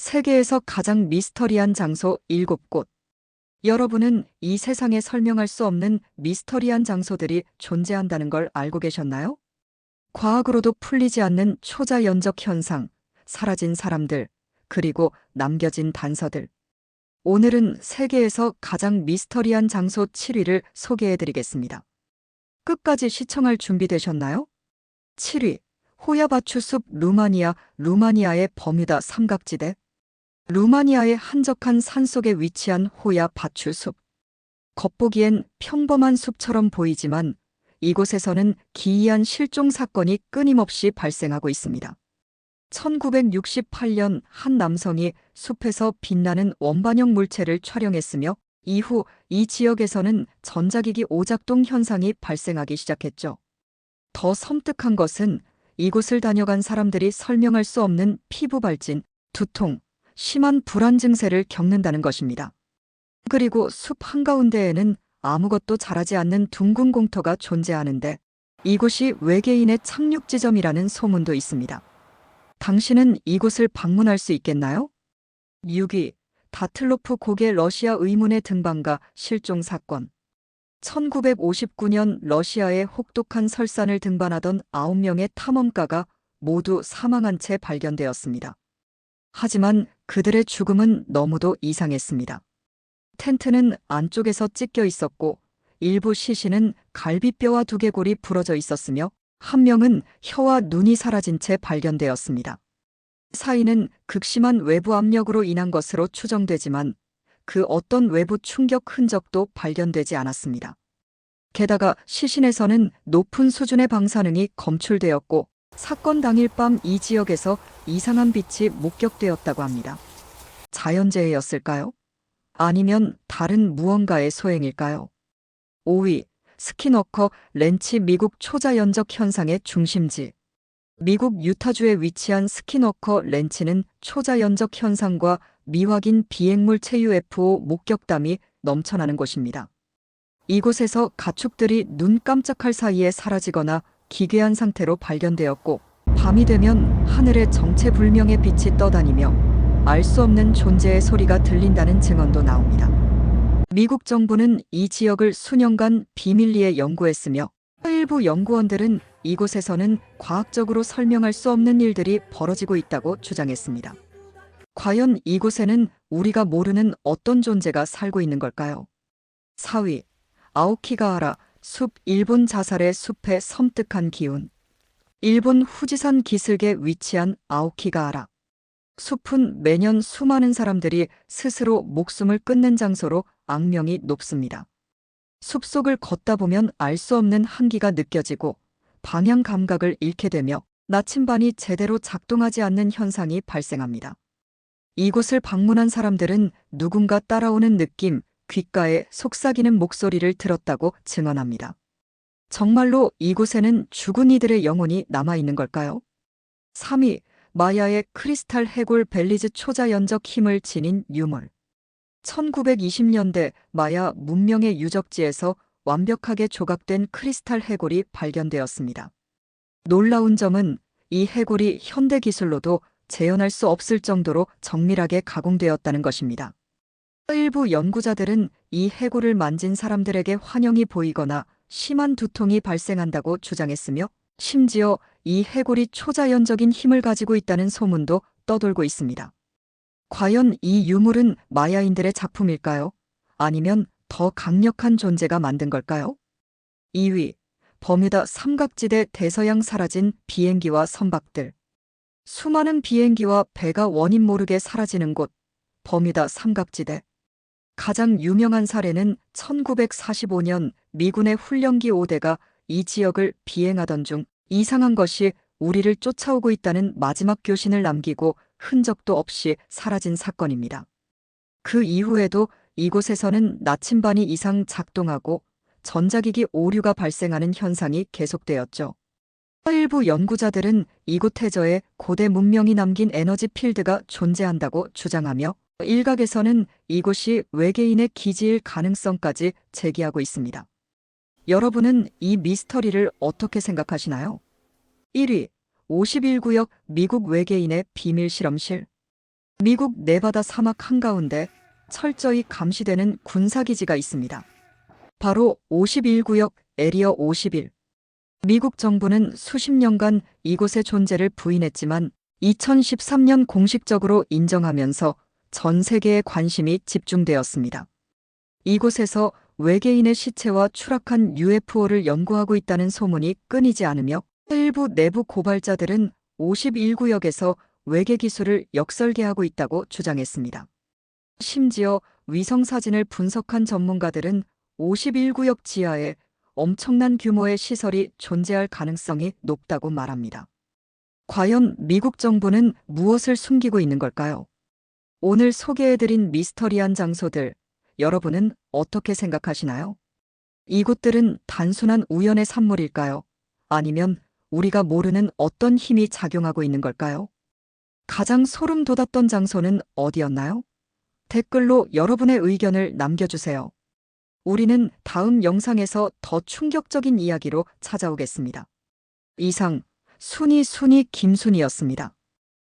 세계에서 가장 미스터리한 장소 7곳. 여러분은 이 세상에 설명할 수 없는 미스터리한 장소들이 존재한다는 걸 알고 계셨나요? 과학으로도 풀리지 않는 초자연적 현상, 사라진 사람들, 그리고 남겨진 단서들. 오늘은 세계에서 가장 미스터리한 장소 7위를 소개해드리겠습니다. 끝까지 시청할 준비 되셨나요? 7위. 호야바추 숲 루마니아의 버뮤다 삼각지대. 루마니아의 한적한 산속에 위치한 호야바추 숲. 겉보기엔 평범한 숲처럼 보이지만 이곳에서는 기이한 실종 사건이 끊임없이 발생하고 있습니다. 1968년 한 남성이 숲에서 빛나는 원반형 물체를 촬영했으며 이후 이 지역에서는 전자기기 오작동 현상이 발생하기 시작했죠. 더 섬뜩한 것은 이곳을 다녀간 사람들이 설명할 수 없는 피부 발진, 두통, 심한 불안 증세를 겪는다는 것입니다. 그리고 숲 한가운데에는 아무것도 자라지 않는 둥근 공터가 존재하는데 이곳이 외계인의 착륙 지점이라는 소문도 있습니다. 당신은 이곳을 방문할 수 있겠나요? 6위. 다틀로프 고개 러시아 의문의 등반가 실종 사건. 1959년 러시아의 혹독한 설산을 등반하던 9명의 탐험가가 모두 사망한 채 발견되었습니다. 하지만 그들의 죽음은 너무도 이상했습니다. 텐트는 안쪽에서 찢겨 있었고 일부 시신은 갈비뼈와 두개골이 부러져 있었으며 한 명은 혀와 눈이 사라진 채 발견되었습니다. 사인은 극심한 외부 압력으로 인한 것으로 추정되지만 그 어떤 외부 충격 흔적도 발견되지 않았습니다. 게다가 시신에서는 높은 수준의 방사능이 검출되었고 사건 당일 밤 이 지역에서 이상한 빛이 목격되었다고 합니다. 자연재해였을까요? 아니면 다른 무언가의 소행일까요? 5위. 스키너커 렌치 미국 초자연적 현상의 중심지. 미국 유타주에 위치한 스키너커 렌치는 초자연적 현상과 미확인 비행물체 UFO 목격담이 넘쳐나는 곳입니다. 이곳에서 가축들이 눈 깜짝할 사이에 사라지거나 기괴한 상태로 발견되었고 밤이 되면 하늘에 정체불명의 빛이 떠다니며 알 수 없는 존재의 소리가 들린다는 증언도 나옵니다. 미국 정부는 이 지역을 수년간 비밀리에 연구했으며 일부 연구원들은 이곳에서는 과학적으로 설명할 수 없는 일들이 벌어지고 있다고 주장했습니다. 과연 이곳에는 우리가 모르는 어떤 존재가 살고 있는 걸까요? 4위. 아오키가하라 숲. 일본 자살의 숲의 섬뜩한 기운. 일본 후지산 기슭에 위치한 아오키가하라. 숲은 매년 수많은 사람들이 스스로 목숨을 끊는 장소로 악명이 높습니다. 숲속을 걷다 보면 알 수 없는 한기가 느껴지고 방향 감각을 잃게 되며 나침반이 제대로 작동하지 않는 현상이 발생합니다. 이곳을 방문한 사람들은 누군가 따라오는 느낌, 귓가에 속삭이는 목소리를 들었다고 증언합니다. 정말로 이곳에는 죽은 이들의 영혼이 남아있는 걸까요? 3위. 마야의 크리스탈 해골 벨리즈 초자연적 힘을 지닌 유물. 1920년대 마야 문명의 유적지에서 완벽하게 조각된 크리스탈 해골이 발견되었습니다. 놀라운 점은 이 해골이 현대 기술로도 재현할 수 없을 정도로 정밀하게 가공되었다는 것입니다. 일부 연구자들은 이 해골을 만진 사람들에게 환영이 보이거나 심한 두통이 발생한다고 주장했으며 심지어 이 해골이 초자연적인 힘을 가지고 있다는 소문도 떠돌고 있습니다. 과연 이 유물은 마야인들의 작품일까요? 아니면 더 강력한 존재가 만든 걸까요? 2위. 버뮤다 삼각지대 대서양 사라진 비행기와 선박들. 수많은 비행기와 배가 원인 모르게 사라지는 곳, 버뮤다 삼각지대. 가장 유명한 사례는 1945년 미군의 훈련기 5대가 이 지역을 비행하던 중 이상한 것이 우리를 쫓아오고 있다는 마지막 교신을 남기고 흔적도 없이 사라진 사건입니다. 그 이후에도 이곳에서는 나침반이 이상 작동하고 전자기기 오류가 발생하는 현상이 계속되었죠. 일부 연구자들은 이곳 해저에 고대 문명이 남긴 에너지 필드가 존재한다고 주장하며 일각에서는 이곳이 외계인의 기지일 가능성까지 제기하고 있습니다. 여러분은 이 미스터리를 어떻게 생각하시나요? 1위. 51구역 미국 외계인의 비밀 실험실. 미국 네바다 사막 한가운데 철저히 감시되는 군사기지가 있습니다. 바로 51구역 에리어 51. 미국 정부는 수십 년간 이곳의 존재를 부인했지만 2013년 공식적으로 인정하면서 전 세계의 관심이 집중되었습니다. 이곳에서 외계인의 시체와 추락한 UFO를 연구하고 있다는 소문이 끊이지 않으며 일부 내부 고발자들은 51구역에서 외계 기술을 역설계하고 있다고 주장했습니다. 심지어 위성사진을 분석한 전문가들은 51구역 지하에 엄청난 규모의 시설이 존재할 가능성이 높다고 말합니다. 과연 미국 정부는 무엇을 숨기고 있는 걸까요? 오늘 소개해드린 미스터리한 장소들, 여러분은 어떻게 생각하시나요? 이곳들은 단순한 우연의 산물일까요? 아니면 우리가 모르는 어떤 힘이 작용하고 있는 걸까요? 가장 소름 돋았던 장소는 어디였나요? 댓글로 여러분의 의견을 남겨주세요. 우리는 다음 영상에서 더 충격적인 이야기로 찾아오겠습니다. 이상 순이 김순이었습니다.